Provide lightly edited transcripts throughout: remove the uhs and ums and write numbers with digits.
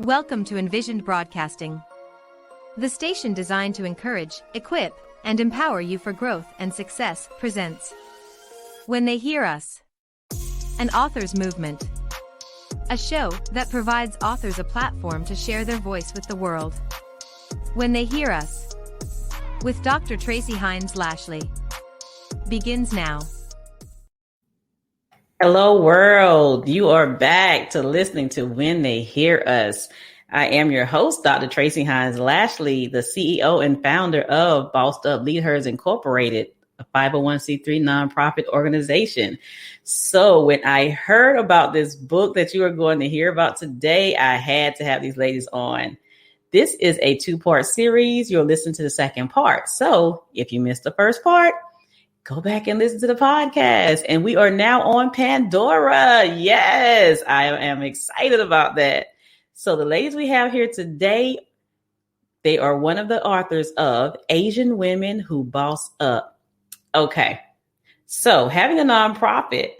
Welcome to Envisioned Broadcasting, the station designed to encourage, equip, and empower you for growth and success presents When They Hear Us, an author's movement, a show that provides authors a platform to share their voice with the world. When They Hear Us, with Dr. Tracy Lashley, begins now. Hello, world. You are back to listening to When They Hear Us. I am your host, Dr. Tracy Lashley, the CEO and founder of Bossed Up Leaders Incorporated, a 501c3 nonprofit organization. So when I heard about this book that you are going to hear about today, I had to have these ladies on. This is a two-part series. You'll listen to the second part. So if you missed the first part, go back and listen to the podcast. And we are now on Pandora. Yes, I am excited about that. So the ladies we have here today, they are one of the authors of Asian Women Who Boss Up. Okay, so having a nonprofit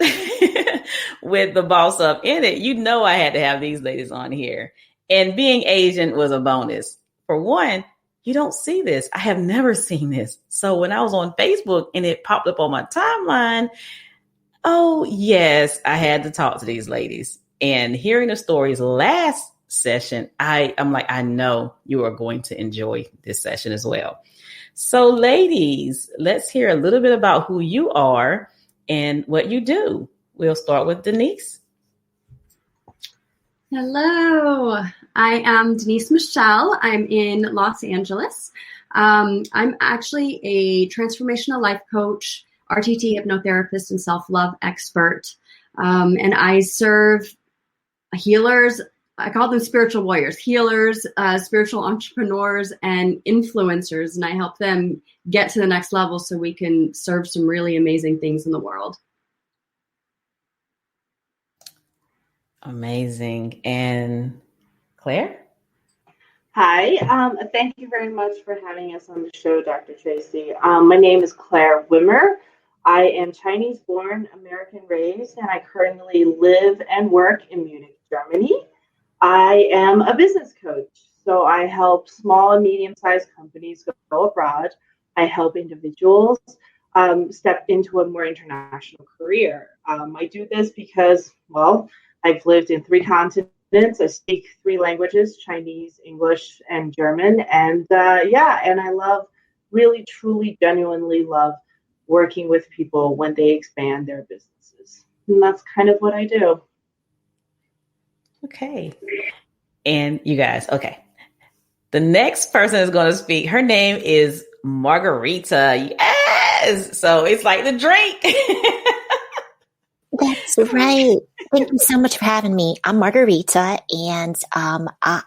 with the Boss Up in it, you know I had to have these ladies on here. And being Asian was a bonus. For one, you don't see this. I have never seen this. So when I was on Facebook and it popped up on my timeline, oh yes, I had to talk to these ladies. And hearing the stories last session, I'm like, I know you are going to enjoy this session as well. So ladies, let's hear a little bit about who you are and what you do. We'll start with Denise. Hello, I am Denise Michelle. I'm in Los Angeles. I'm actually a transformational life coach, RTT hypnotherapist, and self-love expert. And I serve healers. I call them spiritual warriors, healers, spiritual entrepreneurs, and influencers. And I help them get to the next level so we can serve some really amazing things in the world. Amazing. And Claire? Hi, thank you very much for having us on the show, Dr. Tracy. My name is Claire Wimmer. I am Chinese born, American raised, and I currently live and work in Munich, Germany. I am a business coach, so I help small and medium-sized companies go abroad. I help individuals step into a more international career. I do this because, well, I've lived in 3 continents. I speak 3 languages, Chinese, English, and German. And and I love, really, truly, genuinely love working with people when they expand their businesses. And that's kind of what I do. Okay. And you guys, okay. The next person is going to speak. Her name is Margarita. Yes. So it's like the drink. That's right. Thank you so much for having me. I'm Margarita, and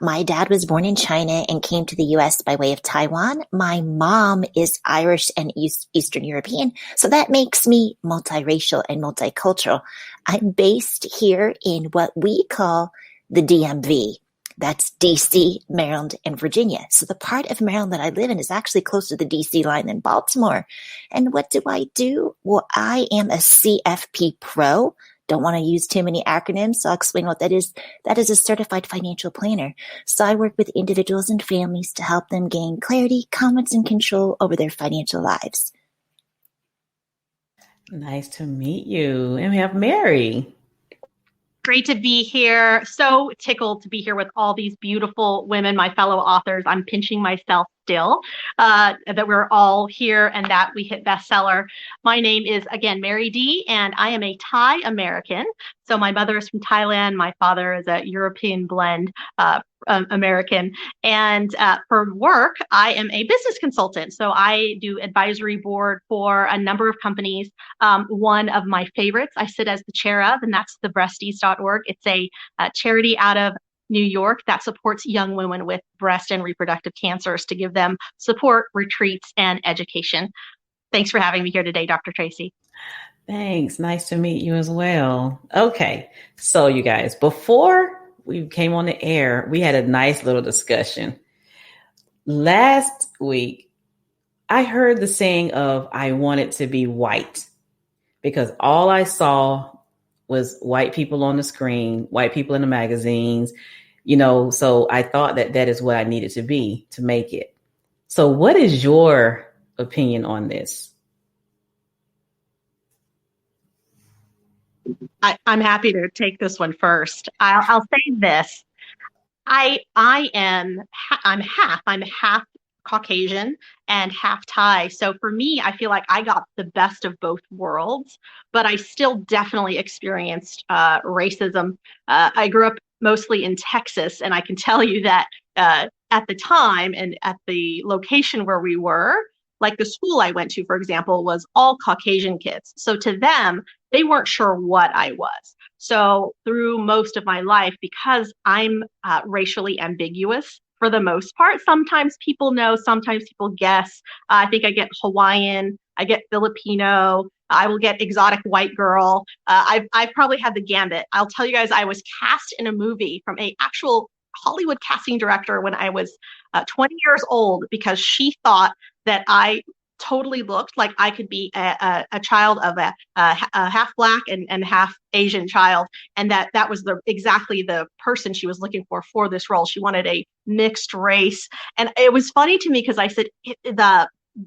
my dad was born in China and came to the U.S. by way of Taiwan. My mom is Irish and Eastern European, so that makes me multiracial and multicultural. I'm based here in what we call the DMV. That's D.C., Maryland, and Virginia. So the part of Maryland that I live in is actually closer to the D.C. line than Baltimore. And what do I do? Well, I am a CFP Pro. Don't want to use too many acronyms, so I'll explain what that is. That is a certified financial planner. So I work with individuals and families to help them gain clarity, confidence, and control over their financial lives. Nice to meet you. And we have Mary. Great to be here. So tickled to be here with all these beautiful women, my fellow authors. I'm pinching myself still that we're all here and that we hit bestseller. My name is, again, Mary D, and I am a Thai American. So my mother is from Thailand. My father is a European blend American. And for work, I am a business consultant. So I do advisory board for a number of companies. One of my favorites I sit as the chair of, and that's thebreasties.org. It's a charity out of New York that supports young women with breast and reproductive cancers to give them support, retreats, and education. Thanks for having me here today, Dr. Tracy. Thanks. Nice to meet you as well. Okay. So you guys, before we came on the air, we had a nice little discussion. Last week, I heard the saying of, I want it to be white, because all I saw was white people on the screen, white people in the magazines. So I thought that is what I needed to be to make it. So what is your opinion on this? I'm happy to take this one first. I'll say this. I'm half Caucasian and half Thai. So for me, I feel like I got the best of both worlds, but I still definitely experienced racism. I grew up mostly in Texas, and I can tell you that at the time and at the location where we were, like the school I went to, for example, was all Caucasian kids. So to them, they weren't sure what I was. So through most of my life, because I'm racially ambiguous for the most part, sometimes people know, sometimes people guess. I think I get Hawaiian, I get Filipino, I will get exotic white girl. I've probably had the gambit. I'll tell you guys, I was cast in a movie from a actual Hollywood casting director when I was 20 years old because she thought that I totally looked like I could be a child of a half Black and half Asian child, and that was exactly the person she was looking for this role. She wanted a mixed race, and it was funny to me because I said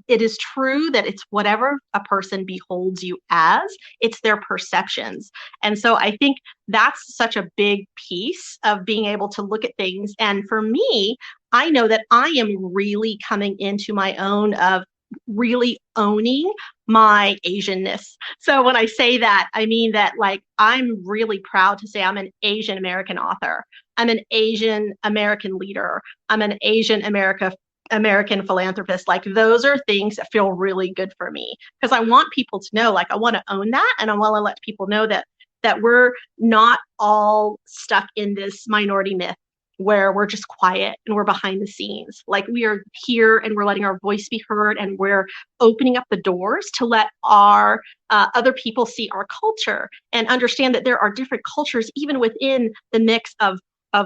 it is true that it's whatever a person beholds you as, it's their perceptions. And so I think that's such a big piece of being able to look at things. And for me, I know that I am really coming into my own of really owning my Asianness. So when I say that, I mean that like I'm really proud to say I'm an Asian American author. I'm an Asian American leader. I'm an Asian American philanthropist. Like those are things that feel really good for me because I want people to know, like I want to own that, and I want to let people know that we're not all stuck in this minority myth where we're just quiet and we're behind the scenes. Like we are here and we're letting our voice be heard, and we're opening up the doors to let our other people see our culture and understand that there are different cultures even within the mix of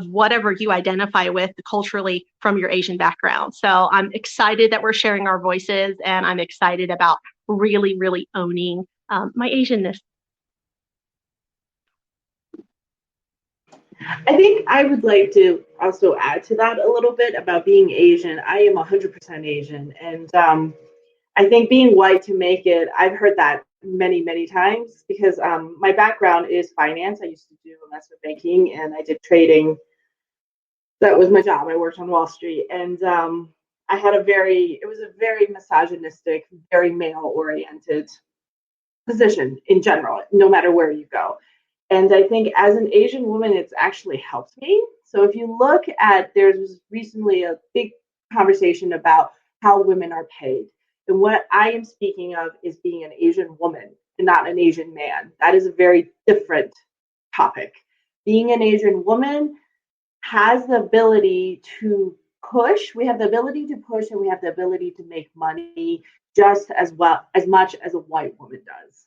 whatever you identify with culturally from your Asian background. So I'm excited that we're sharing our voices, and I'm excited about really, really owning my Asianness. I think I would like to also add to that a little bit about being Asian. I am 100% Asian. And I think being white to make it, I've heard that many, many times because my background is finance. I used to do investment banking and I did trading. That was my job. I worked on Wall Street. And I had it was a very misogynistic, very male oriented position in general, no matter where you go. And I think as an Asian woman, it's actually helped me. So if you look at, there's recently a big conversation about how women are paid. And what I am speaking of is being an Asian woman and not an Asian man. That is a very different topic. Being an Asian woman has the ability to push. We have the ability to push and we have the ability to make money just as much as a white woman does.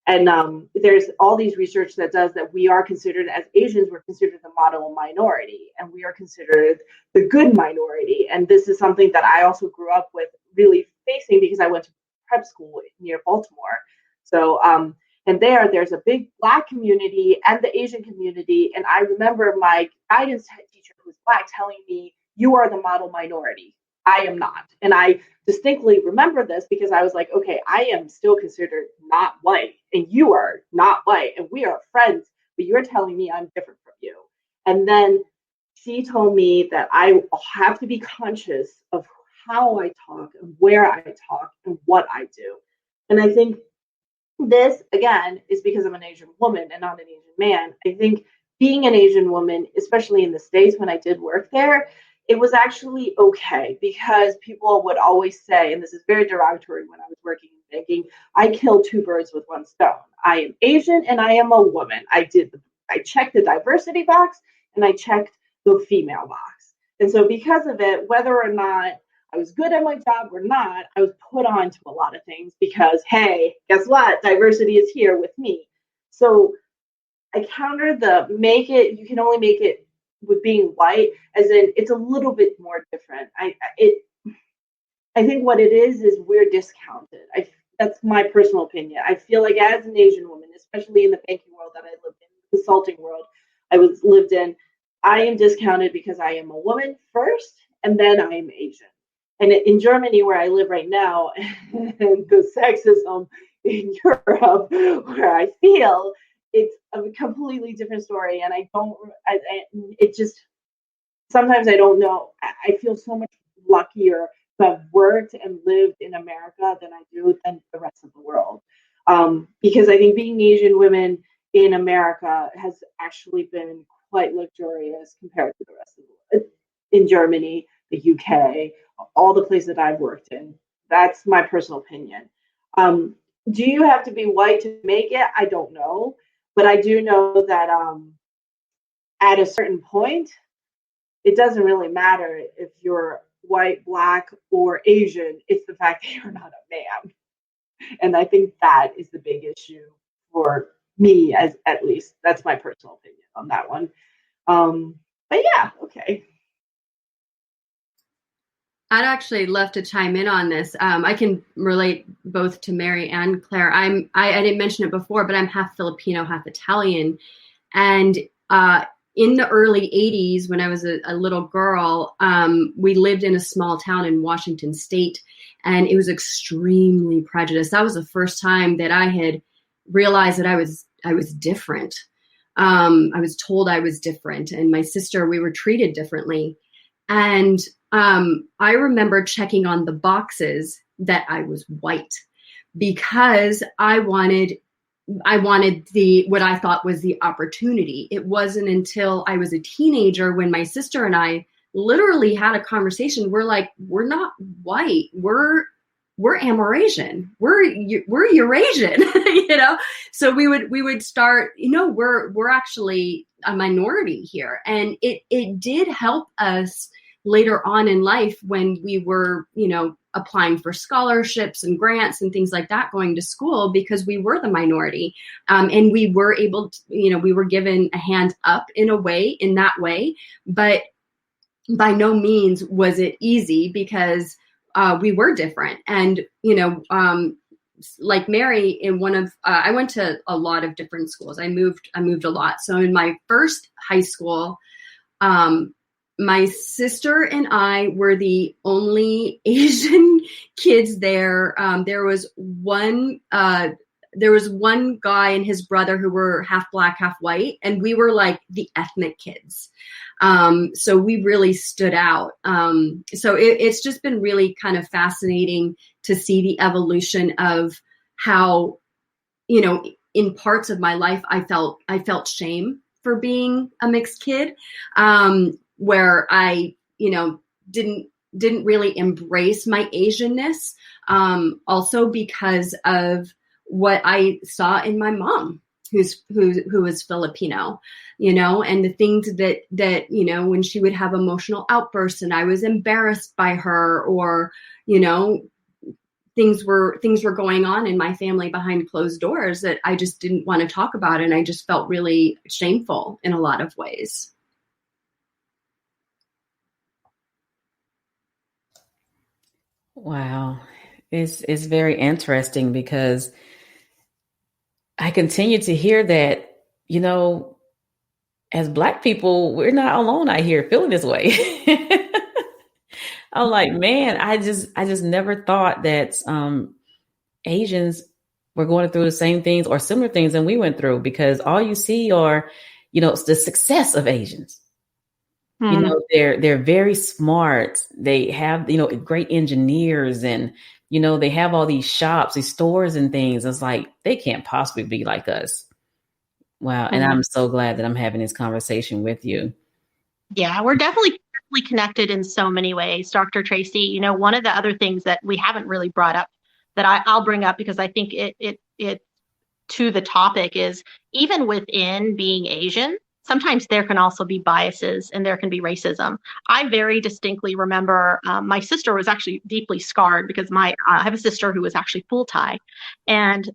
And there's all these research that does that we are considered, as Asians, we're considered the model minority, and we are considered the good minority. And this is something that I also grew up with really facing because I went to prep school near Baltimore. So, and there's a big Black community and the Asian community. And I remember my guidance teacher who was Black telling me, "You are the model minority. I am not." And I distinctly remember this because I was like, okay, I am still considered not white and you are not white and we are friends, but you're telling me I'm different from you. And then she told me that I have to be conscious of how I talk and where I talk and what I do. And I think this, again, is because I'm an Asian woman and not an Asian man. I think being an Asian woman, especially in the States when I did work there, it was actually okay because people would always say, and this is very derogatory when I was working in banking, I killed two birds with one stone. I am Asian and I am a woman. I checked the diversity box and I checked the female box. And so because of it, whether or not I was good at my job or not, I was put on to a lot of things because, hey, guess what? Diversity is here with me. So I countered you can only make it with being white, as in it's a little bit more different. I think what it is we're discounted. That's my personal opinion. I feel like as an Asian woman, especially in the banking world that I lived in, the consulting world lived in, I am discounted because I am a woman first, and then I am Asian. And in Germany, where I live right now, and the sexism in Europe, where I feel it's a completely different story. And it just, sometimes I don't know. I feel so much luckier to have worked and lived in America than I do than the rest of the world. Because I think being Asian women in America has actually been quite luxurious compared to the rest of the world. In Germany, the UK, all the places that I've worked in. That's my personal opinion. Do you have to be white to make it? I don't know. But I do know that at a certain point, it doesn't really matter if you're white, black, or Asian. It's the fact that you're not a man. And I think that is the big issue for me, as at least. That's my personal opinion on that one. But yeah, okay. I'd actually love to chime in on this. I can relate both to Mary and Claire. I didn't mention it before, but I'm half Filipino, half Italian. And in the early 80s, when I was a little girl, we lived in a small town in Washington State, and it was extremely prejudiced. That was the first time that I had realized that I was different. I was told I was different, and my sister, we were treated differently. And I remember checking on the boxes that I was white because I wanted what I thought was the opportunity. It wasn't until I was a teenager when my sister and I literally had a conversation. We're like, we're not white. We're Amerasian. We're Eurasian, you know? So we would start, we're actually a minority here. And it did help us later on in life when we were, applying for scholarships and grants and things like that, going to school, because we were the minority. And we were able to, we were given a hand up in that way, but by no means was it easy because we were different. And, like Mary, in I went to a lot of different schools. I moved a lot. So in my first high school, my sister and I were the only Asian kids there. There was one guy and his brother who were half black, half white, and we were like the ethnic kids. So we really stood out. So it's just been really kind of fascinating to see the evolution of how, in parts of my life, I felt shame for being a mixed kid. Where I, didn't really embrace my Asianness, also because of what I saw in my mom, who is Filipino, and the things that when she would have emotional outbursts and I was embarrassed by her, or things were going on in my family behind closed doors that I just didn't want to talk about, and I just felt really shameful in a lot of ways. Wow. It's very interesting because I continue to hear that, as Black people, we're not alone out here feeling this way. I'm like, man, I just never thought that Asians were going through the same things or similar things than we went through, because all you see are, the success of Asians. They're very smart. They have, great engineers, and, they have all these shops, these stores and things. It's like, they can't possibly be like us. Wow. And I'm so glad that I'm having this conversation with you. Yeah, we're definitely connected in so many ways, Dr. Tracy. One of the other things that we haven't really brought up that I'll bring up, because I think it to the topic, is even within being Asian, sometimes there can also be biases and there can be racism. I very distinctly remember my sister was actually deeply scarred because I have a sister who was actually full Thai, and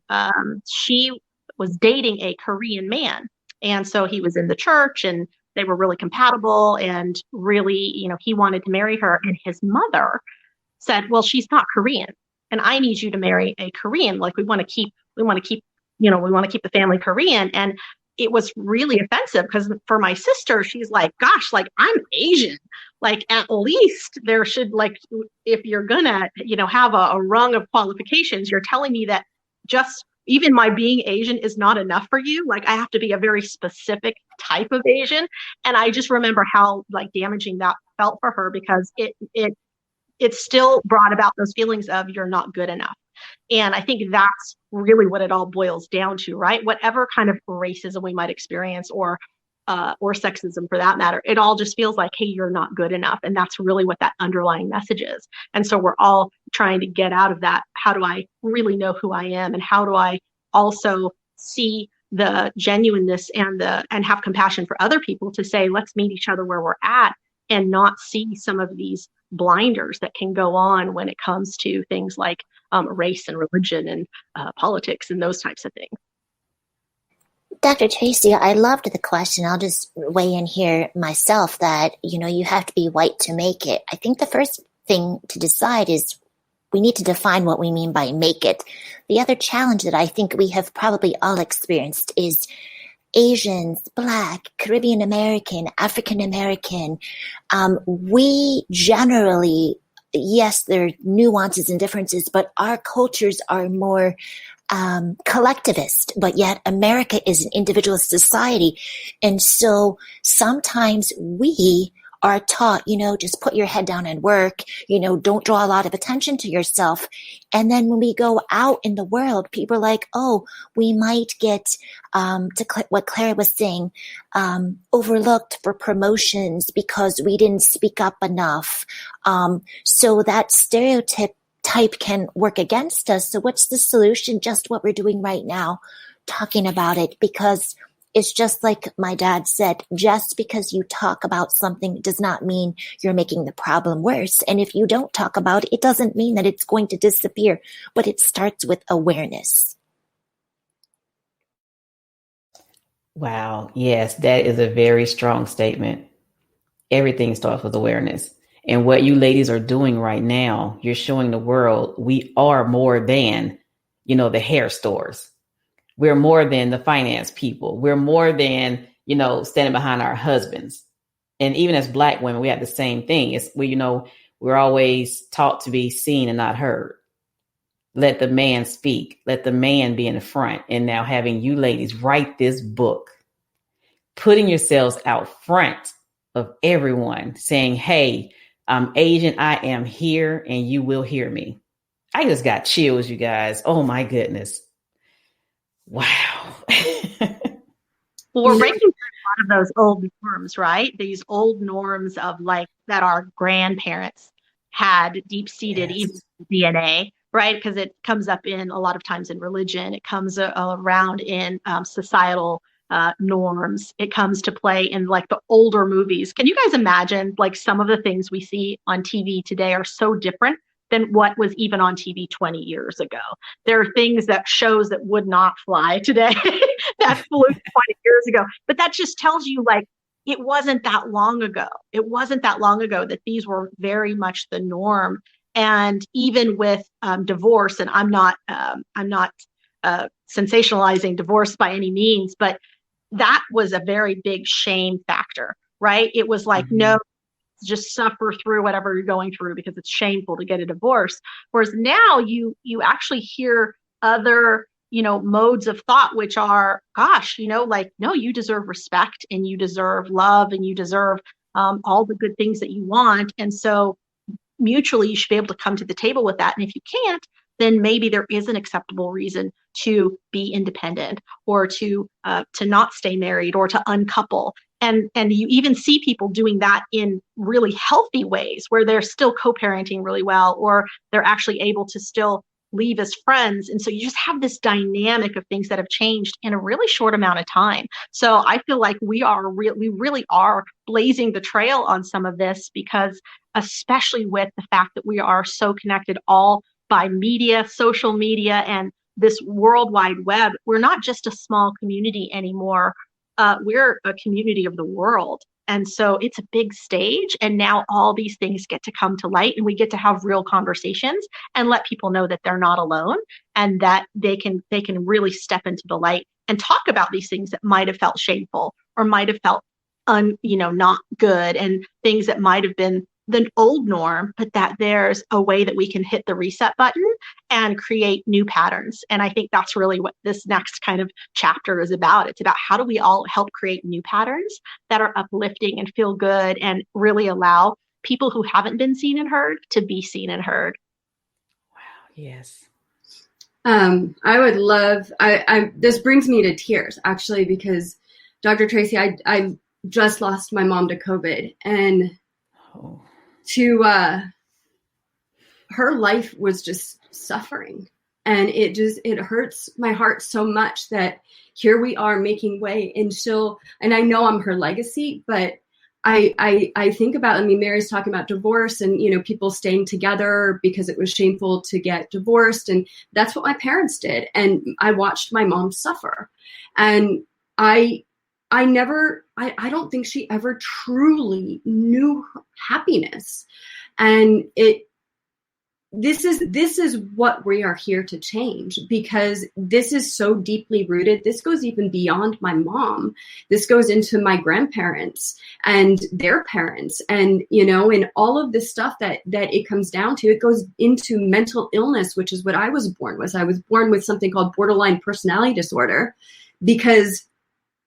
she was dating a Korean man. And so he was in the church and they were really compatible, and really, he wanted to marry her. And his mother said, well, she's not Korean, and I need you to marry a Korean. Like, we want to keep the family Korean. And it was really offensive because for my sister, she's like, gosh, like I'm Asian. Like at least there should like, if you're gonna, have a rung of qualifications, you're telling me that just even my being Asian is not enough for you. Like I have to be a very specific type of Asian. And I just remember how like damaging that felt for her because it still brought about those feelings of you're not good enough. And I think that's really what it all boils down to, right? Whatever kind of racism we might experience or sexism for that matter, it all just feels like, hey, you're not good enough. And that's really what that underlying message is. And so we're all trying to get out of that. How do I really know who I am? And how do I also see the genuineness and have compassion for other people to say, let's meet each other where we're at and not see some of these blinders that can go on when it comes to things like race and religion and politics and those types of things. Dr. Tracy, I loved the question. I'll just weigh in here myself that, you have to be white to make it. I think the first thing to decide is we need to define what we mean by make it. The other challenge that I think we have probably all experienced is Asians, Black, Caribbean American, African American. We generally, yes, there are nuances and differences, but our cultures are more collectivist, but yet America is an individualist society. And so sometimes we are taught, just put your head down and work, don't draw a lot of attention to yourself. And then when we go out in the world, people are like, oh, we might get, what Claire was saying, overlooked for promotions because we didn't speak up enough. So that stereotype can work against us. So what's the solution? Just what we're doing right now, talking about it, because it's just like my dad said, just because you talk about something does not mean you're making the problem worse. And if you don't talk about it, it doesn't mean that it's going to disappear, but it starts with awareness. Wow. Yes, that is a very strong statement. Everything starts with awareness. And what you ladies are doing right now, you're showing the world we are more than, the hair stores. We're more than the finance people. We're more than, standing behind our husbands. And even as Black women, we have the same thing. It's we're always taught to be seen and not heard. Let the man speak. Let the man be in the front. And now having you ladies write this book, putting yourselves out front of everyone saying, hey, I'm Asian. I am here and you will hear me. I just got chills, you guys. Oh my goodness. Wow. Well, we're breaking through a lot of those old norms, right? These old norms of like that our grandparents had deep-seated even DNA, right? Because it comes up in a lot of times in religion. It comes around in societal norms. It comes to play in like the older movies. Can you guys imagine like some of the things we see on TV today are so different than what was even on TV 20 years ago? There are things that shows that would not fly today that flew 20 years ago. But that just tells you like it wasn't that long ago. It wasn't that long ago that these were very much the norm. And even with divorce, and I'm not sensationalizing divorce by any means, but that was a very big shame factor, right? It was like, no, just suffer through whatever you're going through because it's shameful to get a divorce. Whereas now you actually hear other, modes of thought, which are, gosh, like, no, you deserve respect and you deserve love and you deserve all the good things that you want. And so mutually, you should be able to come to the table with that. And if you can't, then maybe there is an acceptable reason to be independent or to not stay married or to uncouple. And you even see people doing that in really healthy ways where they're still co-parenting really well, or they're actually able to still leave as friends. And so you just have this dynamic of things that have changed in a really short amount of time. So I feel like we really are blazing the trail on some of this, because especially with the fact that we are so connected all by media, social media, and this World Wide Web, we're not just a small community anymore. We're a community of the world. And so it's a big stage. And now all these things get to come to light, and we get to have real conversations and let people know that they're not alone and that they can really step into the light and talk about these things that might have felt shameful or might have felt not good, and things that might have been the old norm, but that there's a way that we can hit the reset button and create new patterns. And I think that's really what this next kind of chapter is about. It's about how do we all help create new patterns that are uplifting and feel good and really allow people who haven't been seen and heard to be seen and heard. Wow. Yes. I would love, this brings me to tears actually, because Dr. Tracy, I just lost my mom to COVID, and her life was just suffering, and it hurts my heart so much that here we are making way, and I know I'm her legacy, but I think about, Mary's talking about divorce and, people staying together because it was shameful to get divorced. And that's what my parents did. And I watched my mom suffer. And I don't think she ever truly knew happiness. And this is what we are here to change, because this is so deeply rooted. This goes even beyond my mom. This goes into my grandparents and their parents, and and all of this stuff that it comes down to. It goes into mental illness, which is what I was born with. I was born with something called borderline personality disorder, because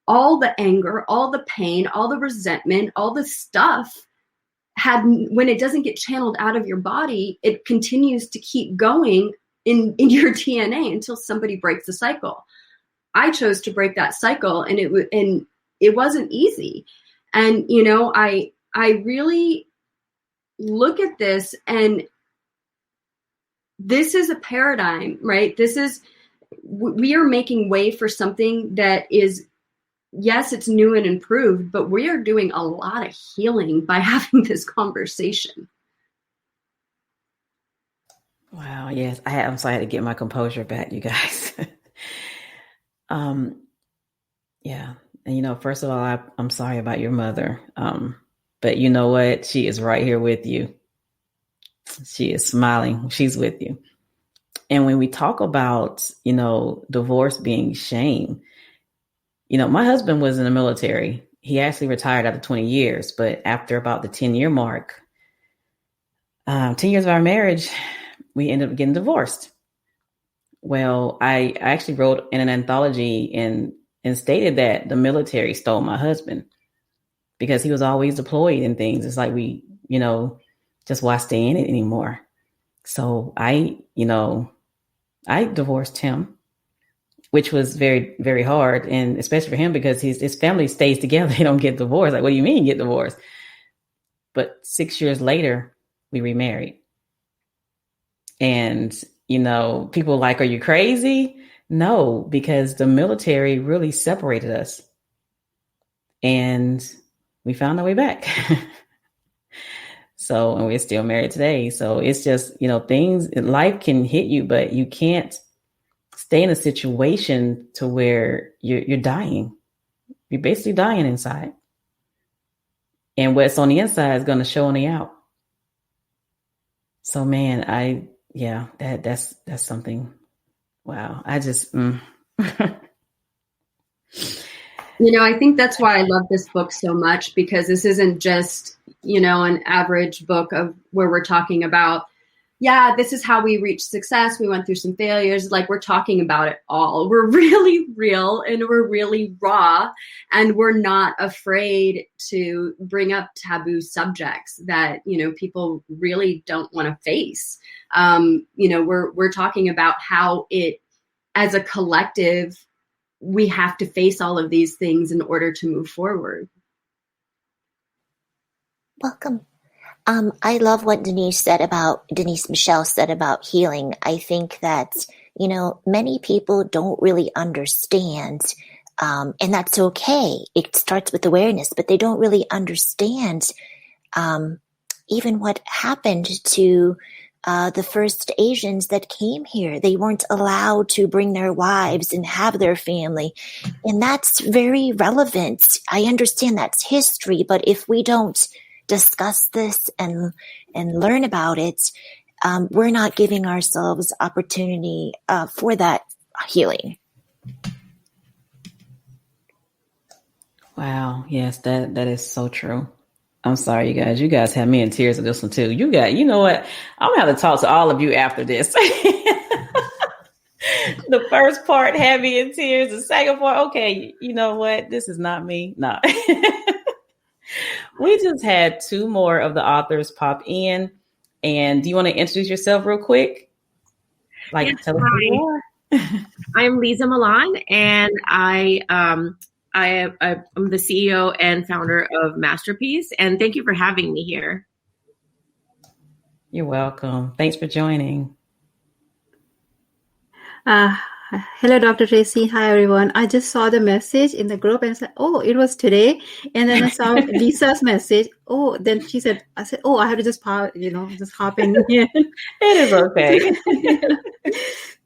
all the anger, all the pain, all the resentment, all the stuff, when it doesn't get channeled out of your body, it continues to keep going in your DNA until somebody breaks the cycle. I chose to break that cycle, and it wasn't easy. And I really look at this, and this is a paradigm, right? We are making way for something that is, yes, it's new and improved, but we are doing a lot of healing by having this conversation. Wow. Yes. I'm sorry, I had to get my composure back, you guys. Yeah. And, first of all, I'm sorry about your mother. But you know what? She is right here with you. She is smiling. She's with you. And when we talk about, divorce being shame, my husband was in the military. He actually retired after 20 years, but after about the 10-year mark, 10 years of our marriage, we ended up getting divorced. Well, I actually wrote in an anthology and stated that the military stole my husband, because he was always deployed and things. It's like we, just why stay in it anymore? So I divorced him, which was very, very hard. And especially for him, because his family stays together. They don't get divorced. Like, what do you mean get divorced? But 6 years later, we remarried. And, people are like, are you crazy? No, because the military really separated us. And we found our way back. So, and we're still married today. So it's just, life can hit you, but you can't stay in a situation to where you're dying. You're basically dying inside. And what's on the inside is going to show on the out. So, man, that's something. Wow. I just, I think that's why I love this book so much, because this isn't just, an average book of where we're talking about, this is how we reached success. We went through some failures. Like, we're talking about it all. We're really real, and we're really raw, and we're not afraid to bring up taboo subjects that, people really don't want to face. We're talking about how as a collective, we have to face all of these things in order to move forward. Welcome. I love what Denise Michelle said about healing. I think that, many people don't really understand, and that's okay. It starts with awareness, but they don't really understand even what happened to the first Asians that came here. They weren't allowed to bring their wives and have their family. And that's very relevant. I understand that's history, but if we don't discuss this and learn about it, we're not giving ourselves opportunity for that healing. Wow. Yes, that is so true. I'm sorry, you guys. You guys have me in tears of this one too. You know what? I'm gonna have to talk to all of you after this. The first part had me in tears. The second part, okay, you know what? This is not me. No. We just had two more of the authors pop in. And do you want to introduce yourself real quick? Yes, Tell us who you are. I'm Lisa Milan, and I'm the CEO and founder of Masterpiece. And thank you for having me here. You're welcome. Thanks for joining. Hello, Dr. Tracy. Hi, everyone. I just saw the message in the group and said, oh, it was today. And then I saw Lisa's message. Oh, then she said, I said, oh, I have to just hop in here. It is okay.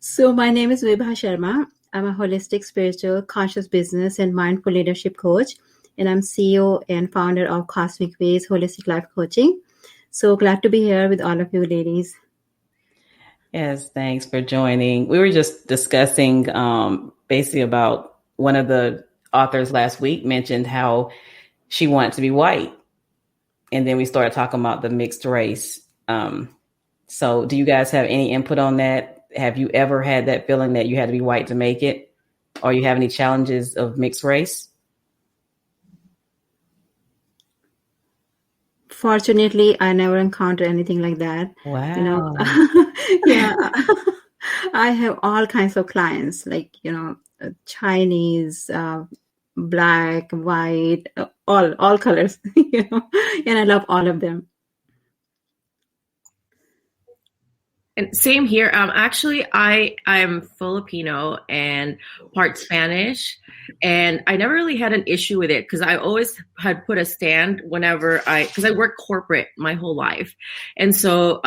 So my name is Vibha Sharma. I'm a holistic, spiritual, conscious business and mindful leadership coach. And I'm CEO and founder of Cosmic Ways Holistic Life Coaching. So glad to be here with all of you ladies. Yes, thanks for joining. We were just discussing basically about one of the authors last week mentioned how she wanted to be white. And then we started talking about the mixed race. So do you guys have any input on that? Have you ever had that feeling that you had to be white to make it? Or you have any challenges of mixed race? Fortunately, I never encountered anything like that. Wow. You know, yeah, I have all kinds of clients, like, Chinese, black, white, all colors, and I love all of them. And same here. Actually, I'm Filipino and part Spanish, and I never really had an issue with it because I always had put a stand because I worked corporate my whole life. And so,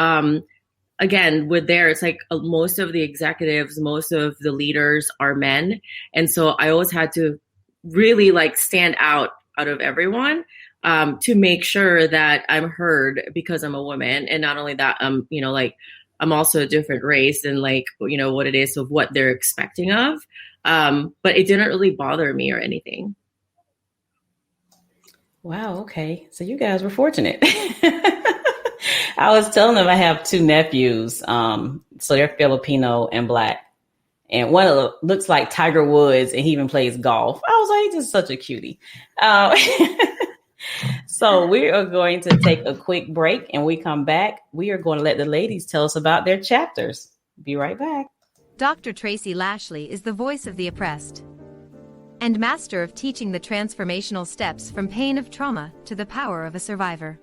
again, it's like most of the executives, most of the leaders are men. And so I always had to really stand out of everyone to make sure that I'm heard because I'm a woman. And not only that, I'm also a different race and what it is of what they're expecting of. But it didn't really bother me or anything. Wow. Okay. So you guys were fortunate. I was telling them I have two nephews. So they're Filipino and black. And one of them looks like Tiger Woods and he even plays golf. I was like, he's just such a cutie. So we are going to take a quick break, and we come back. We are going to let the ladies tell us about their chapters. Be right back. Dr. Tracy Lashley is the voice of the oppressed and master of teaching the transformational steps from pain of trauma to the power of a survivor.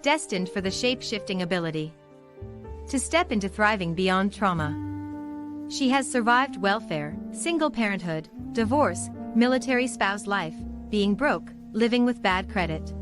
Destined for the shape-shifting ability to step into thriving beyond trauma. She has survived welfare, single parenthood, divorce, military spouse life, being broke, living with bad credit,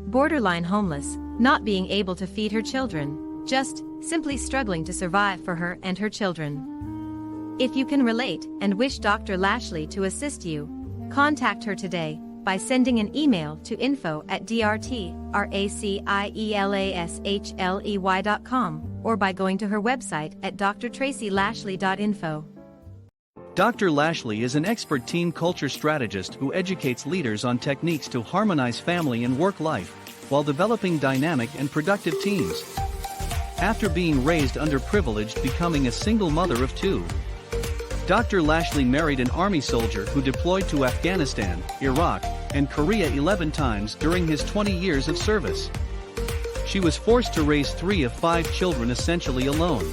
borderline homeless, not being able to feed her children, just simply struggling to survive for her and her children. If you can relate and wish Dr. Lashley to assist you, contact her today by sending an email to info@drtracielashley.com or by going to her website at drtracylashley.info. Dr. Lashley is an expert teen culture strategist who educates leaders on techniques to harmonize family and work life while developing dynamic and productive teams. After being raised underprivileged, becoming a single mother of two, Dr. Lashley married an Army soldier who deployed to Afghanistan, Iraq, and Korea 11 times during his 20 years of service. She was forced to raise 3 of 5 children essentially alone.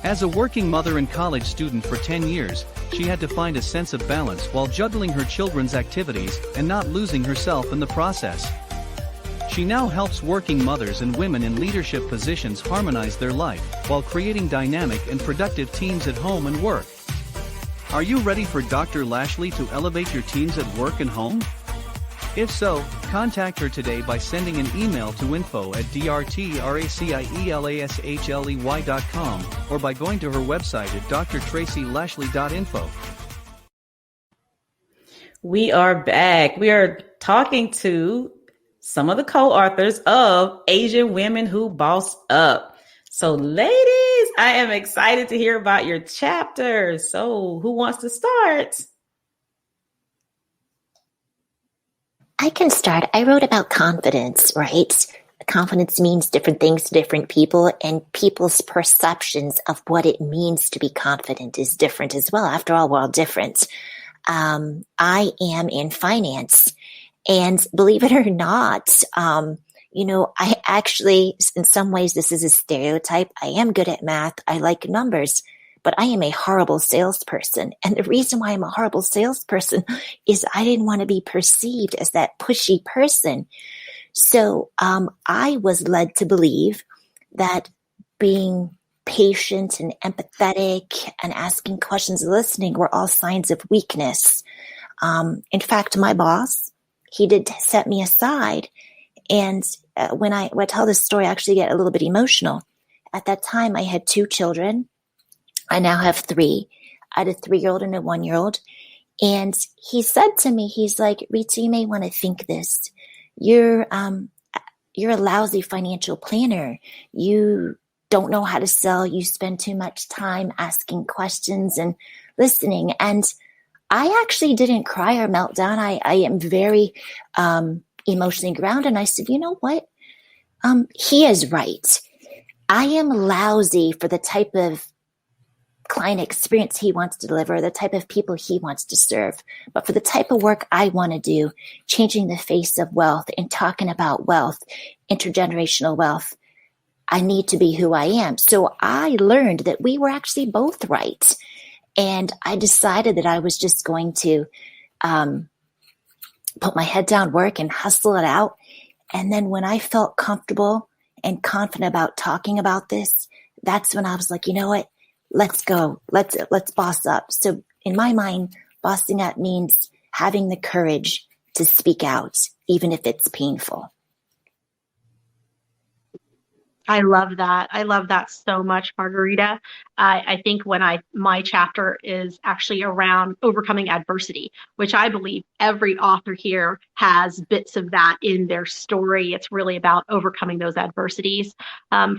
As a working mother and college student for 10 years, she had to find a sense of balance while juggling her children's activities and not losing herself in the process. She now helps working mothers and women in leadership positions harmonize their life while creating dynamic and productive teams at home and work. Are you ready for Dr. Lashley to elevate your teams at work and home? If so, contact her today by sending an email to info@drtracielashley.com or by going to her website at drtracylashley.info. We are back. We are talking to some of the co-authors of Asian Women Who Boss Up. So ladies, I am excited to hear about your chapter. So who wants to start? I can start. I wrote about confidence, right? Confidence means different things to different people, and people's perceptions of what it means to be confident is different as well. After all, we're all different. I am in finance, and believe it or not, I actually, in some ways, this is a stereotype. I am good at math. I like numbers, but I am a horrible salesperson. And the reason why I'm a horrible salesperson is I didn't want to be perceived as that pushy person. So I was led to believe that being patient and empathetic and asking questions and listening were all signs of weakness. In fact, my boss, he did set me aside. And when I tell this story, I actually get a little bit emotional. At that time, I had 2 children. I now have 3. I had a 3-year-old and a 1-year-old. And he said to me, he's like, Rita, you may want to think this. You're a lousy financial planner. You don't know how to sell. You spend too much time asking questions and listening. And I actually didn't cry or melt down. I am very emotionally grounded. And I said, you know what? He is right. I am lousy for the type of client experience he wants to deliver, the type of people he wants to serve. But for the type of work I want to do, changing the face of wealth and talking about wealth, intergenerational wealth, I need to be who I am. So I learned that we were actually both right. And I decided that I was just going to put my head down, work, and hustle it out. And then when I felt comfortable and confident about talking about this, that's when I was like, you know what? Let's go. Let's boss up. So in my mind, bossing up means having the courage to speak out, even if it's painful. I love that. I love that so much, Margarita. I think my chapter is actually around overcoming adversity, which I believe every author here has bits of that in their story. It's really about overcoming those adversities.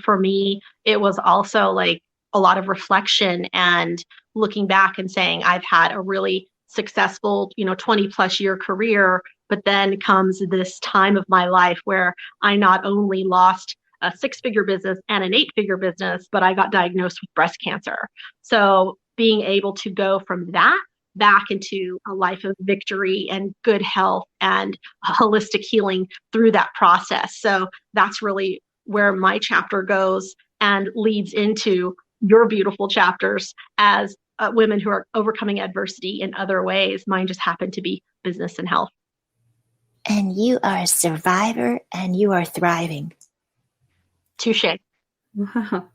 For me, it was also like a lot of reflection and looking back and saying, I've had a really successful, 20 plus year career, but then comes this time of my life where I not only lost a 6-figure business and an 8-figure business, but I got diagnosed with breast cancer. So being able to go from that back into a life of victory and good health and holistic healing through that process. So that's really where my chapter goes and leads into your beautiful chapters as women who are overcoming adversity in other ways. Mine just happened to be business and health. And you are a survivor and you are thriving. Touche. Wow.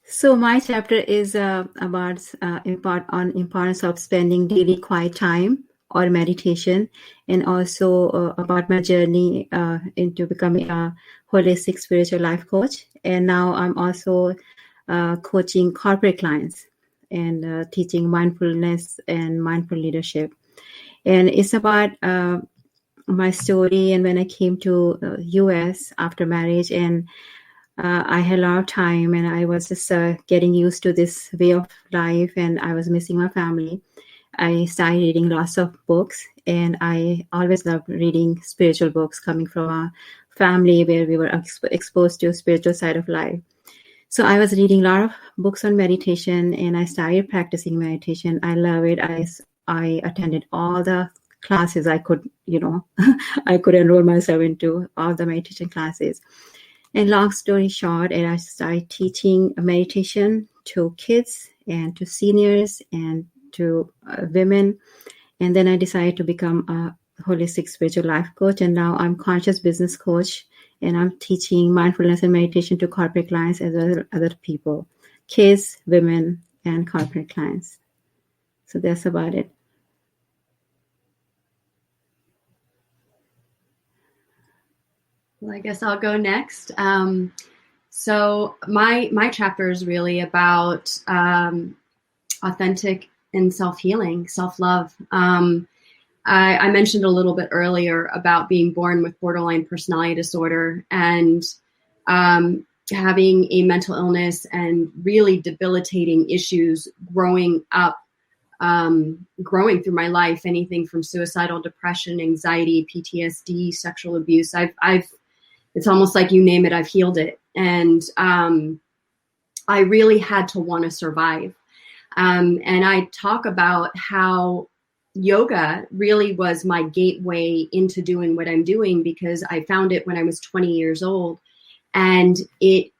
So my chapter is about importance of spending daily quiet time or meditation, and also about my journey into becoming a holistic spiritual life coach. And now I'm also coaching corporate clients and teaching mindfulness and mindful leadership. And it's about my story and when I came to US after marriage, and I had a lot of time and I was just getting used to this way of life and I was missing my family. I started reading lots of books, and I always loved reading spiritual books coming from a family where we were exposed to a spiritual side of life. So I was reading a lot of books on meditation and I started practicing meditation. I love it. I attended all the classes I could, I could enroll myself into all the meditation classes. And long story short, and I started teaching meditation to kids and to seniors and to women. And then I decided to become a holistic spiritual life coach. And now I'm conscious business coach, and I'm teaching mindfulness and meditation to corporate clients as well as other people, kids, women, and corporate clients. So that's about it. Well, I guess I'll go next. So my chapter is really about authentic and self-healing, self-love. I mentioned a little bit earlier about being born with borderline personality disorder and having a mental illness and really debilitating issues growing up growing through my life, anything from suicidal depression, anxiety, PTSD, sexual abuse. It's almost like you name it, I've healed it. And I really had to want to survive. And I talk about how yoga really was my gateway into doing what I'm doing, because I found it when I was 20 years old, and it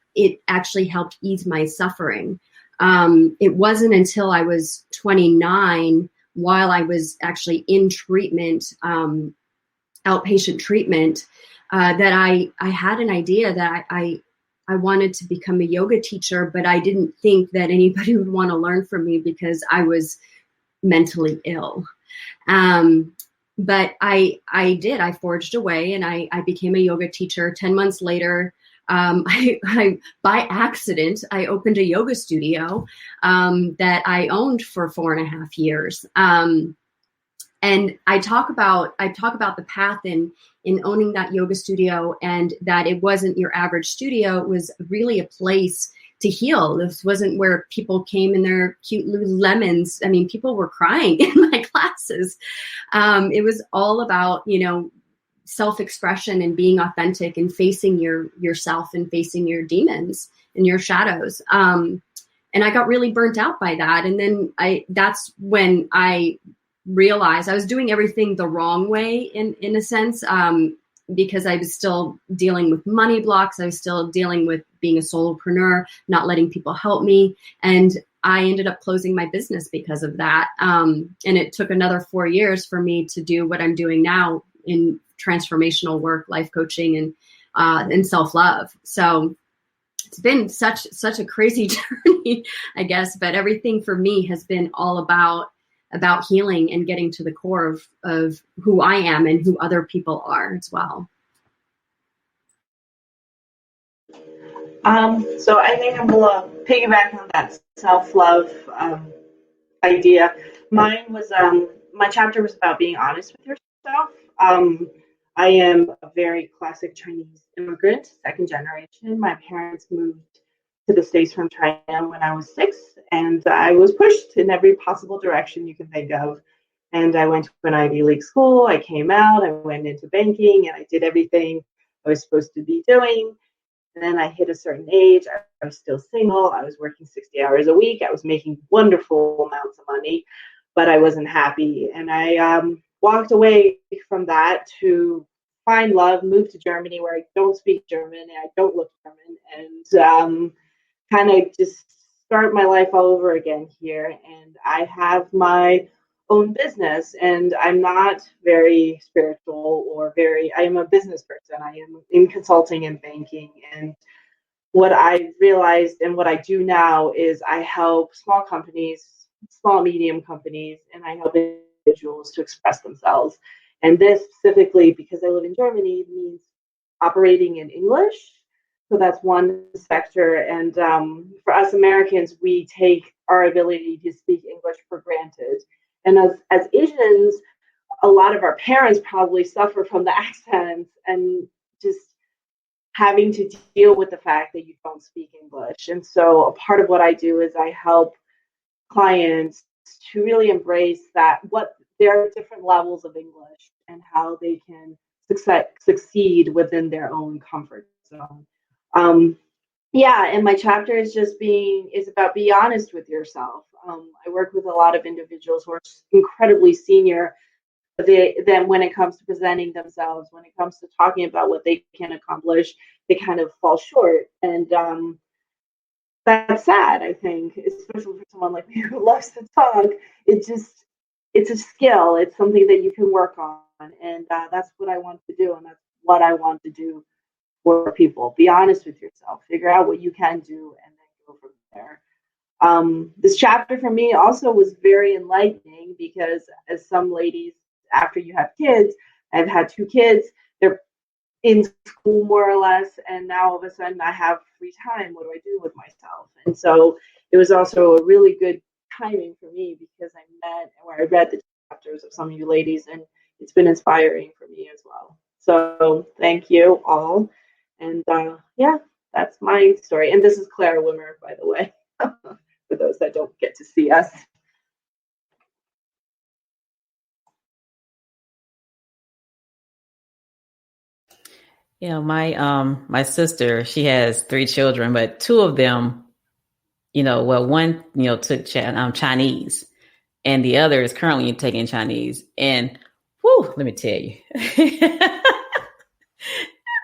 actually helped ease my suffering. It wasn't until I was 29, while I was actually in treatment, outpatient treatment, that I had an idea that I wanted to become a yoga teacher, but I didn't think that anybody would want to learn from me because I was mentally ill. But I did. I forged away, and I became a yoga teacher. 10 months later, I by accident, I opened a yoga studio that I owned for 4.5 years. And I talk about the path in owning that yoga studio, and that it wasn't your average studio. It was really a place to heal. This wasn't where people came in their cute Lululemons. I mean, people were crying in my classes. It was all about, self-expression and being authentic and facing yourself and facing your demons and your shadows. And I got really burnt out by that. And then that's when I realized I was doing everything the wrong way in a sense, because I was still dealing with money blocks. I was still dealing with being a solopreneur, not letting people help me. And I ended up closing my business because of that. And it took another 4 years for me to do what I'm doing now in transformational work, life coaching, and self-love. So it's been such a crazy journey, I guess. But everything for me has been all about healing and getting to the core of who I am and who other people are as well. So I think I'm going to piggyback on that self-love idea. Mine was, my chapter was about being honest with yourself. I am a very classic Chinese immigrant, second generation. My parents moved to the States from China when I was 6, and I was pushed in every possible direction you can think of. And I went to an Ivy League school. I came out, I went into banking, and I did everything I was supposed to be doing. And then I hit a certain age. I was still single. I was working 60 hours a week. I was making wonderful amounts of money, but I wasn't happy. And I walked away from that to find love, move to Germany, where I don't speak German and I don't look German, and kind of just start my life all over again here. And I have my own business, and I'm not very spiritual or I am a business person. I am in consulting and banking. And what I realized and what I do now is I help small companies, small, medium companies, and I help individuals to express themselves. And this specifically, because I live in Germany, means operating in English. So that's one sector. And for us Americans, we take our ability to speak English for granted. And as Asians, a lot of our parents probably suffer from the accents and just having to deal with the fact that you don't speak English. And so a part of what I do is I help clients to really embrace that, what there are different levels of English and how they can succeed within their own comfort zone. And my chapter is about be honest with yourself. I work with a lot of individuals who are incredibly senior, but then when it comes to presenting themselves, when it comes to talking about what they can accomplish, they kind of fall short. And that's sad, I think, especially for someone like me who loves to talk. It's a skill. It's something that you can work on. And that's what I want to do. And that's what I want to do for people. Be honest with yourself. Figure out what you can do and then go from there. This chapter for me also was very enlightening, because as some ladies, after you have kids, I've had 2 kids, they're in school more or less, and now all of a sudden I have free time. What do I do with myself? And so it was also a really good timing for me, because I read the chapters of some of you ladies, and it's been inspiring for me as well. So thank you all. And that's my story. And this is Claire Wimmer, by the way, for those that don't get to see us. My sister, she has 3 children, but 2 of them, one, took Chinese, and the other is currently taking Chinese. And whew, let me tell you,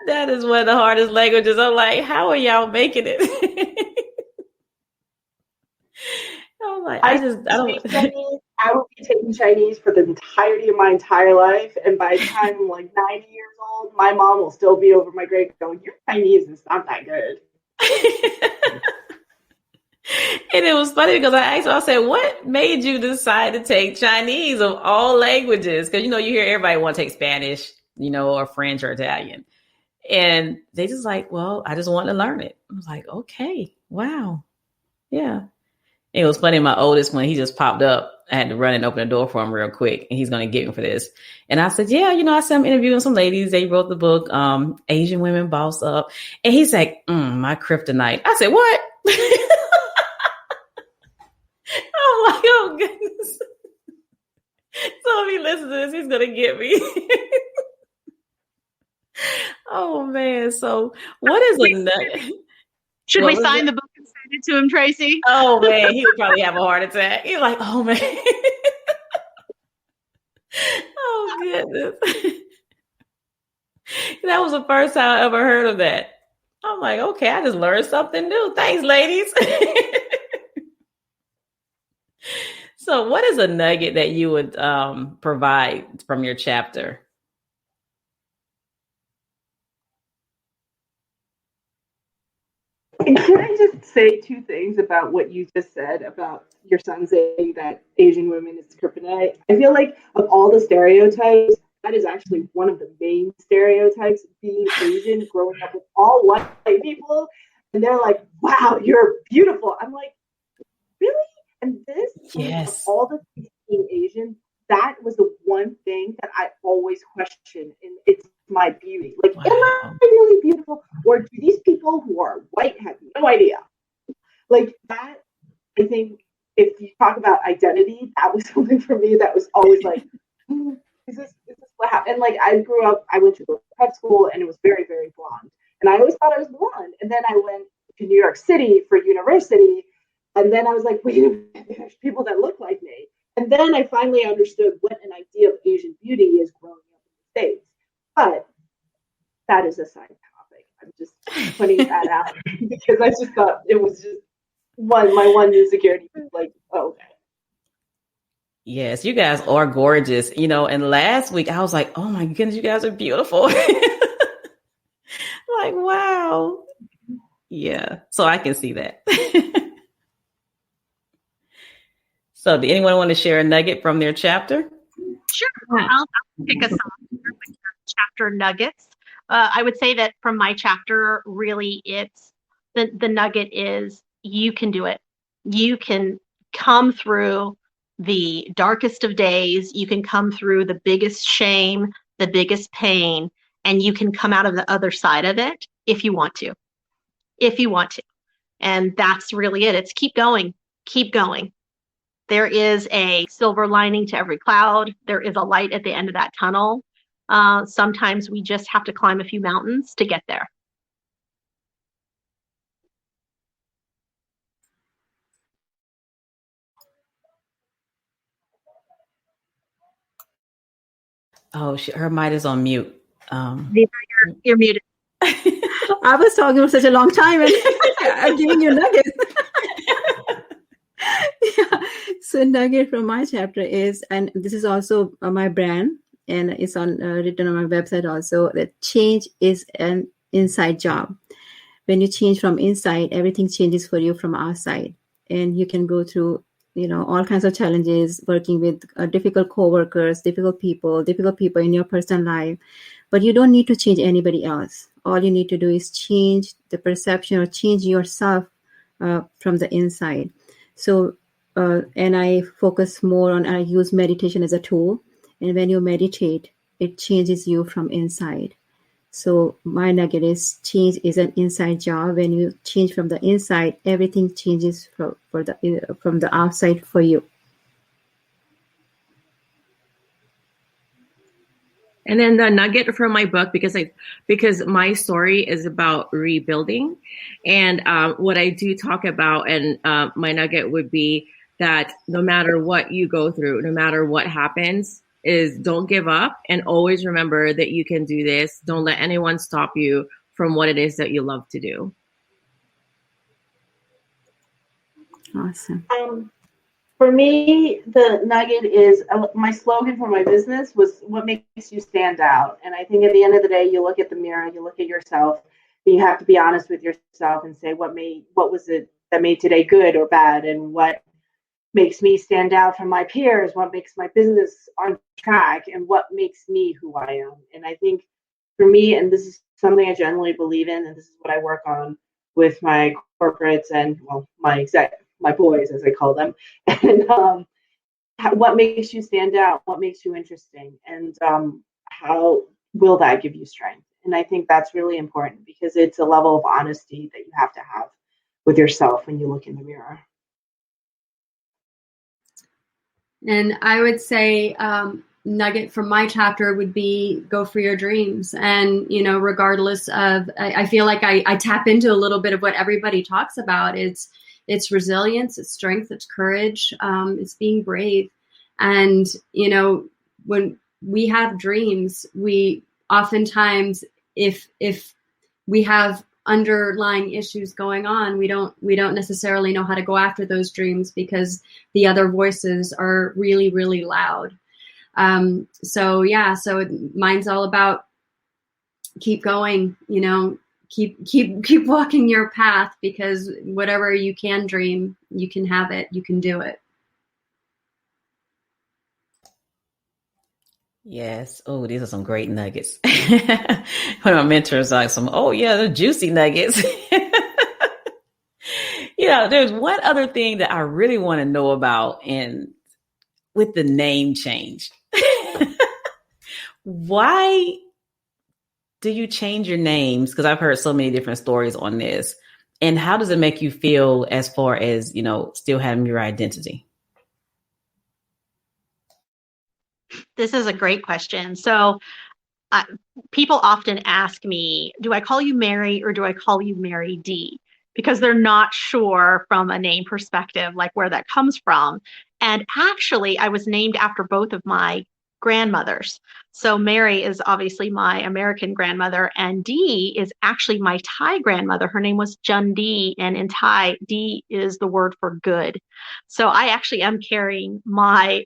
that is one of the hardest languages. I'm like, how are y'all making it? I'm like, I don't. Chinese. I will be taking Chinese for the entirety of my entire life, and by the time I'm like 90 years old, my mom will still be over my grave going, "Your Chinese is not that good." And it was funny because I asked her, I said, what made you decide to take Chinese of all languages? Because, you hear everybody want to take Spanish, or French or Italian. And they just like, well, I just want to learn it. I was like, okay, wow. Yeah. It was funny. My oldest one, he just popped up. I had to run and open the door for him real quick. And he's going to get me for this. And I said, yeah, I said I'm interviewing some ladies. They wrote the book, Asian Women Boss Up. And he's like, my kryptonite. I said, what? I'm like, oh, goodness. So if he listens to this, he's going to get me. Oh, man. So what is a nut? Should we sign the book and send it to him, Tracy? Oh, man. He would probably have a heart attack. He's like, oh, man. Oh, goodness. That was the first time I ever heard of that. I'm like, okay, I just learned something new. Thanks, ladies. So what is a nugget that you would provide from your chapter? And can I just say 2 things about what you just said about your son saying that Asian women is kryptonite? I feel like of all the stereotypes, that is actually one of the main stereotypes, being Asian, growing up with all white people. And they're like, wow, you're beautiful. I'm like, really? And this, yes, of all the things being Asian, that was the one thing that I always question, and it's my beauty. Like, wow. Am I really beautiful? Or do these people who are white have no idea? Like that, I think if you talk about identity, that was something for me that was always like, is this what happened? And like I grew up, I went to prep school and it was very, very blonde. And I always thought I was blonde. And then I went to New York City for university. And then I was like, wait a minute, there's people that look like me. And then I finally understood what an idea of Asian beauty is growing up in the States. But that is a side topic. I'm just putting that out because I just thought it was just my one insecurity was like, oh, okay. Yes, you guys are gorgeous. And last week I was like, oh my goodness, you guys are beautiful. Like, wow. Yeah. So I can see that. So, do anyone want to share a nugget from their chapter? Sure. I'll pick us off with chapter nuggets. I would say that from my chapter, really, it's the nugget is you can do it. You can come through the darkest of days. You can come through the biggest shame, the biggest pain, and you can come out of the other side of it if you want to. If you want to. And that's really it. It's keep going. Keep going. There is a silver lining to every cloud. There is a light at the end of that tunnel. Sometimes we just have to climb a few mountains to get there. Oh, her mic is on mute. You're muted. I was talking for such a long time and I'm giving you nuggets. Yeah. So nugget from my chapter is, and this is also my brand, and it's on written on my website also, that change is an inside job. When you change from inside, everything changes for you from outside, and you can go through all kinds of challenges working with difficult coworkers, difficult people in your personal life, but you don't need to change anybody else. All you need to do is change the perception or change yourself from the inside. So, and I focus more on, I use meditation as a tool. And when you meditate, it changes you from inside. So my nugget is change is an inside job. When you change from the inside, everything changes from the outside for you. And then the nugget from my book, because my story is about rebuilding, and what I do talk about, and my nugget would be that no matter what you go through, no matter what happens, is don't give up and always remember that you can do this. Don't let anyone stop you from what it is that you love to do. Awesome. For me, the nugget is my slogan for my business was what makes you stand out. And I think at the end of the day, you look at the mirror, you look at yourself, and you have to be honest with yourself and say what was it that made today good or bad, and what makes me stand out from my peers, what makes my business on track, and what makes me who I am. And I think for me, and this is something I generally believe in, and this is what I work on with my corporates and my boys, as I call them, and what makes you stand out, what makes you interesting, and how will that give you strength? And I think that's really important because it's a level of honesty that you have to have with yourself when you look in the mirror. And I would say nugget from my chapter would be go for your dreams. And, regardless of, I feel like I tap into a little bit of what everybody talks about. It's resilience, it's strength, it's courage, it's being brave. And, when we have dreams, we oftentimes, if we have underlying issues going on, we don't necessarily know how to go after those dreams because the other voices are really, really loud. So mine's all about keep going, keep walking your path, because whatever you can dream, you can have it, you can do it. Yes. Oh, these are some great nuggets. One of my mentors like the juicy nuggets. There's one other thing that I really want to know about, and with the name change. Why do you change your names? Because I've heard so many different stories on this. And how does it make you feel as far as, still having your identity? This is a great question. So people often ask me, do I call you Mary or do I call you Mary D? Because they're not sure from a name perspective, like where that comes from. And actually, I was named after both of my grandmothers. So Mary is obviously my American grandmother, and Dee is actually my Thai grandmother. Her name was Jun Dee, and in Thai, Dee is the word for good. So I actually am carrying my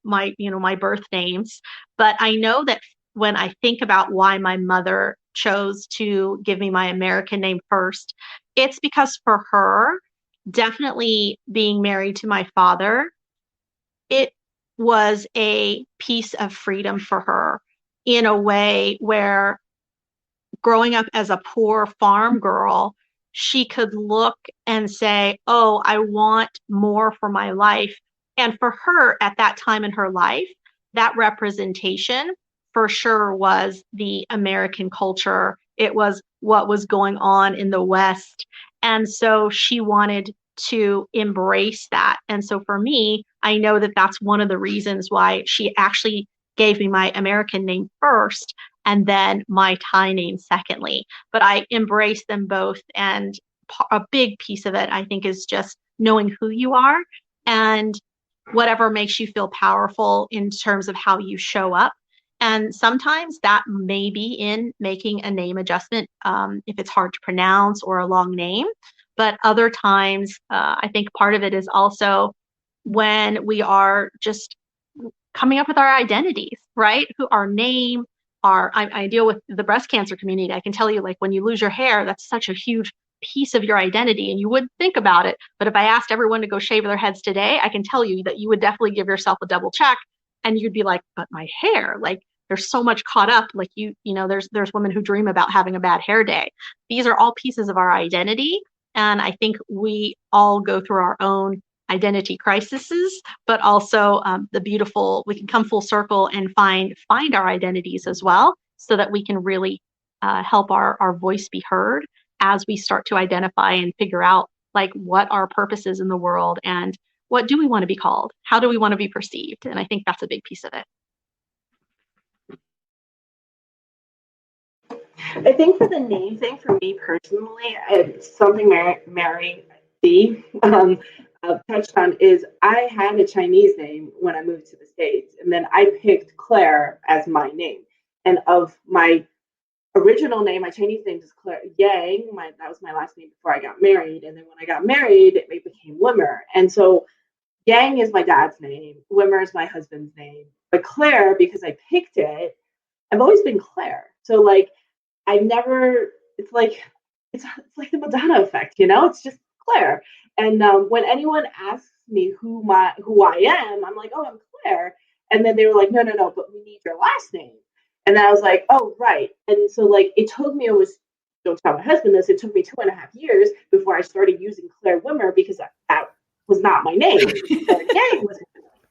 my birth names, but I know that when I think about why my mother chose to give me my American name first, it's because for her, definitely being married to my father, it was a piece of freedom for her in a way where growing up as a poor farm girl, she could look and say, oh, I want more for my life. And for her at that time in her life, that representation for sure was the American culture. It was what was going on in the West. And so she wanted to embrace that. And so for me, I know that that's one of the reasons why she actually gave me my American name first and then my Thai name secondly. But I embrace them both. And a big piece of it, I think, is just knowing who you are and whatever makes you feel powerful in terms of how you show up. And sometimes that may be in making a name adjustment if it's hard to pronounce or a long name. But other times, I think part of it is also when we are just coming up with our identities, right? Who our name, I deal with the breast cancer community. I can tell you, like, when you lose your hair, that's such a huge piece of your identity, and you wouldn't think about it. But if I asked everyone to go shave their heads today, I can tell you that you would definitely give yourself a double check, and you'd be like, but my hair, like, there's so much caught up. Like, there's women who dream about having a bad hair day. These are all pieces of our identity. And I think we all go through our own identity crises, but also we can come full circle and find our identities as well, so that we can really help our voice be heard as we start to identify and figure out, like, what our purpose is in the world and what do we want to be called? How do we want to be perceived? And I think that's a big piece of it. I think for the name thing, for me personally, it's something Mary C. Touched on is I had a Chinese name when I moved to the States, and then I picked Claire as my name. And of my original name, my Chinese name is Claire Yang. That was my last name before I got married. And then when I got married, it became Wimmer. And so Yang is my dad's name. Wimmer is my husband's name. But Claire, because I picked it, I've always been Claire. So like, I never, it's like the Madonna effect, you know, it's just Claire. And when anyone asks me who I am, I'm like, oh, I'm Claire. And then they were like, no, but we need your last name. And then I was like, oh, right. And so like, it took me, don't tell my husband this, it took me 2.5 years before I started using Claire Wimmer, because that was not my name. Claire Yang was my name.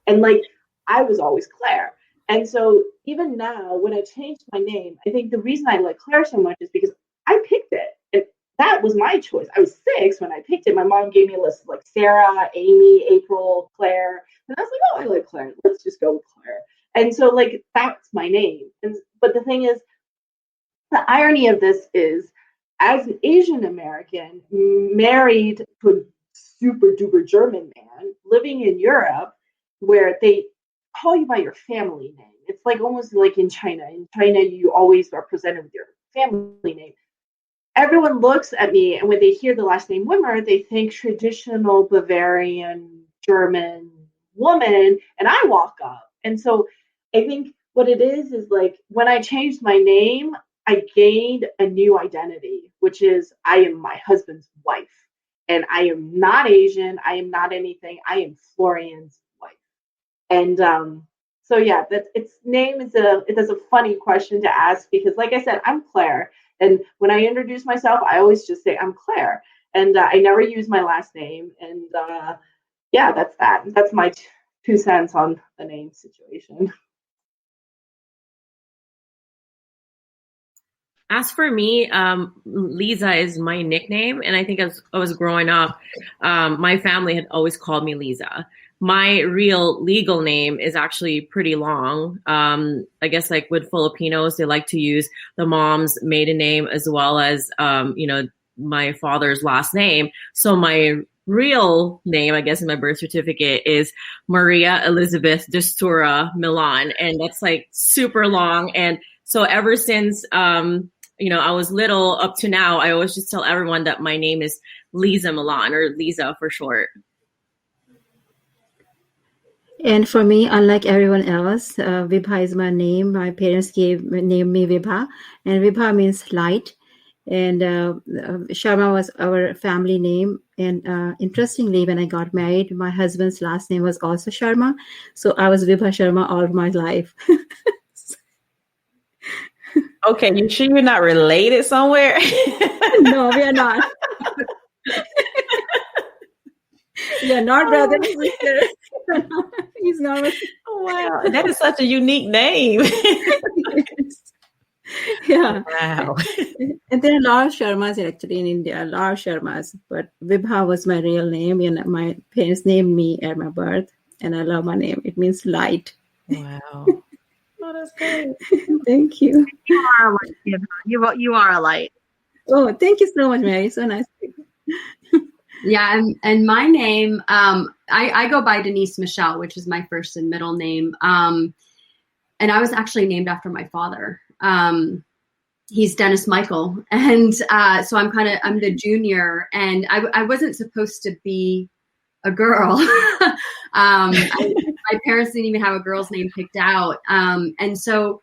And like, I was always Claire. And so even now, when I changed my name, I think the reason I like Claire so much is because I picked it. And that was my choice. I was 6 when I picked it. My mom gave me a list of like Sarah, Amy, April, Claire. And I was like, oh, I like Claire. Let's just go with Claire. And so like, that's my name. But the thing is, the irony of this is, as an Asian American married to a super duper German man living in Europe, where they call you by your family name. It's like almost like in China. In China, you always are presented with your family name. Everyone looks at me, and when they hear the last name Wimmer, they think traditional Bavarian German woman, and I walk up. And so I think what it is like, when I changed my name, I gained a new identity, which is I am my husband's wife. And I am not Asian. I am not anything. I am Florian's wife. And so yeah, name is a funny question to ask, because like I said, I'm Claire. And when I introduce myself, I always just say I'm Claire. And I never use my last name. And yeah, that's that. That's my 2 cents on the name situation. As for me, Lisa is my nickname. And I think as I was growing up, my family had always called me Lisa. My real legal name is actually pretty long. I guess like with Filipinos, they like to use the mom's maiden name as well as, my father's last name. So my real name, I guess, in my birth certificate is Maria Elizabeth Destura Milan. And that's like super long. And so ever since, I was little up to now, I always just tell everyone that my name is Lisa Milan, or Lisa for short. And for me, unlike everyone else, Vibha is my name. My parents named me Vibha, and Vibha means light. And Sharma was our family name. And interestingly, when I got married, my husband's last name was also Sharma. So I was Vibha Sharma all of my life. Okay, you sure you're not related somewhere? No, we are not. We are not brothers and sisters. He's not. Wow, that is such a unique name. Yeah. Wow. And there are a lot of Sharmas actually in India, a lot of Sharmas. But Vibha was my real name, and my parents named me at my birth, and I love my name. It means light. Wow. Oh, that's great. Thank you. You are a light. You are a light. Oh, thank you so much, Mary. So nice. Yeah, and my name, I go by Denise Michelle, which is my first and middle name. And I was actually named after my father. He's Dennis Michael. And so I'm the junior, and I wasn't supposed to be a girl. My parents didn't even have a girl's name picked out. And so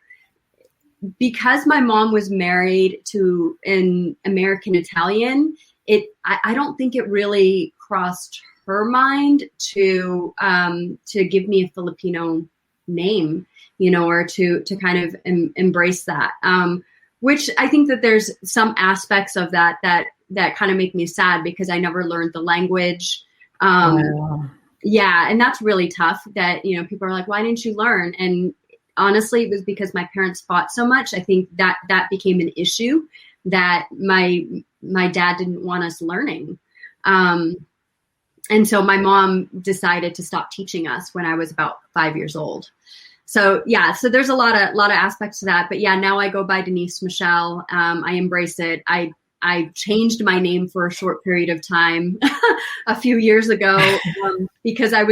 because my mom was married to an American Italian, I don't think it really crossed her mind to give me a Filipino name, or to kind of embrace that. Which I think that there's some aspects of that kind of make me sad, because I never learned the language. Yeah, and that's really tough. That people are like, why didn't you learn? And honestly, it was because my parents fought so much. I think that became an issue that my dad didn't want us learning. And so my mom decided to stop teaching us when I was about 5 years old. So yeah, so there's a lot of aspects to that. But yeah, now I go by Denise Michelle. I embrace it. I changed my name for a short period of time a few years ago because I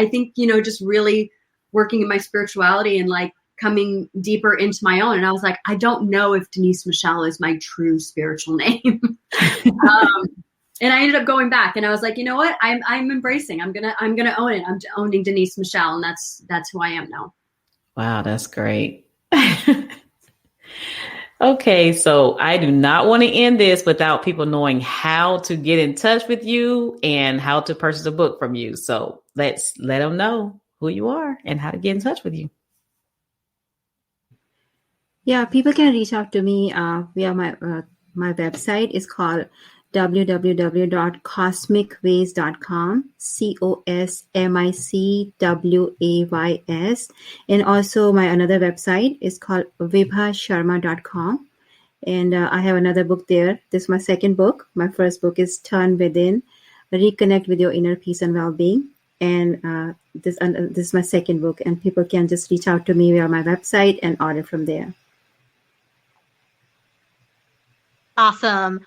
think, just really working in my spirituality and like coming deeper into my own. And I was like, I don't know if Denise Michelle is my true spiritual name. And I ended up going back and I was like, you know what? I'm embracing. I'm gonna own it. I'm owning Denise Michelle, and that's who I am now. Wow, that's great. Okay, so I do not want to end this without people knowing how to get in touch with you and how to purchase a book from you. So let's let them know who you are and how to get in touch with you. Yeah, people can reach out to me via my website. It's called www.cosmicways.com, COSMICWAYS. And also my another website is called vibhasharma.com. And I have another book there. This is my second book. My first book is Turn Within, Reconnect with Your Inner Peace and Well-Being. And this is my second book. And people can just reach out to me via my website and order from there. Awesome.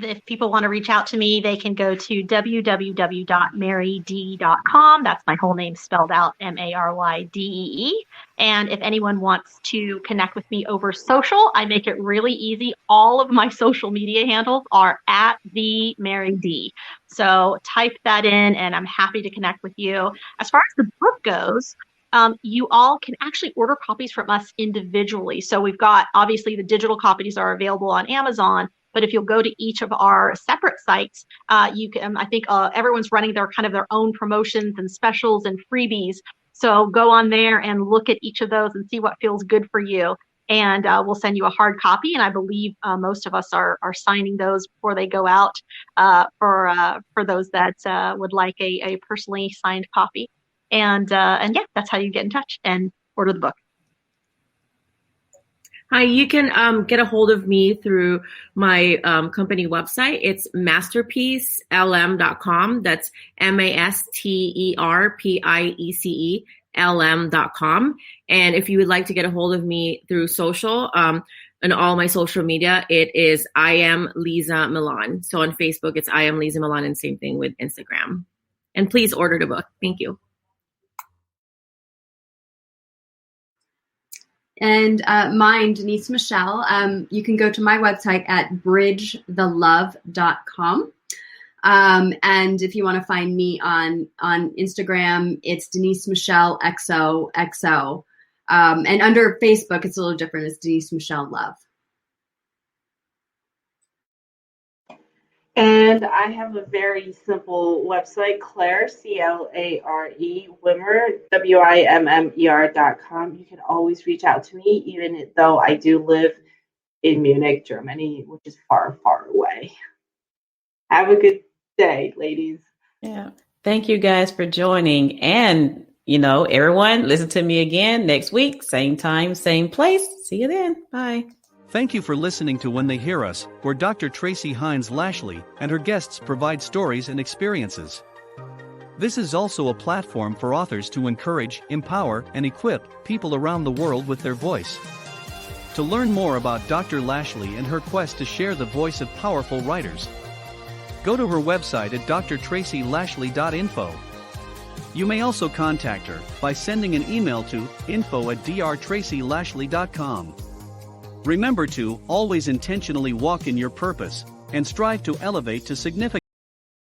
If people want to reach out to me, they can go to www.maryd.com. That's my whole name spelled out, MARYDEE. And if anyone wants to connect with me over social, I make it really easy. All of my social media handles are at the Mary D. So type that in and I'm happy to connect with you. As far as the book goes, you all can actually order copies from us individually. So we've got, obviously, the digital copies are available on Amazon. But if you'll go to each of our separate sites, you can. I think everyone's running their own promotions and specials and freebies. So go on there and look at each of those and see what feels good for you. And we'll send you a hard copy. And I believe most of us are signing those before they go out for those that would like a personally signed copy. And yeah, that's how you get in touch and order the book. Hi, you can get a hold of me through my company website. It's masterpieceLM.com. That's masterpieceLM.com. And if you would like to get a hold of me through social, and all my social media, it is I am Lisa Milan. So on Facebook, it's I am Lisa Milan, and same thing with Instagram. And please order the book. Thank you. And mine, Denise Michelle, you can go to my website at bridgethelove.com. And if you want to find me on Instagram, it's Denise Michelle XOXO. And under Facebook, it's a little different. It's Denise Michelle Love. And I have a very simple website, Claire, CLARE, Wimmer, WIMMER.com. You can always reach out to me, even though I do live in Munich, Germany, which is far, far away. Have a good day, ladies. Yeah. Thank you guys for joining. And, everyone, listen to me again next week. Same time, same place. See you then. Bye. Thank you for listening to When They Hear Us, where Dr. Tracy Lashley and her guests provide stories and experiences. This is also a platform for authors to encourage, empower, and equip people around the world with their voice. To learn more about Dr. Lashley and her quest to share the voice of powerful writers, go to her website at drtracylashley.info. You may also contact her by sending an email to info@drtracylashley.com. Remember to always intentionally walk in your purpose and strive to elevate to significant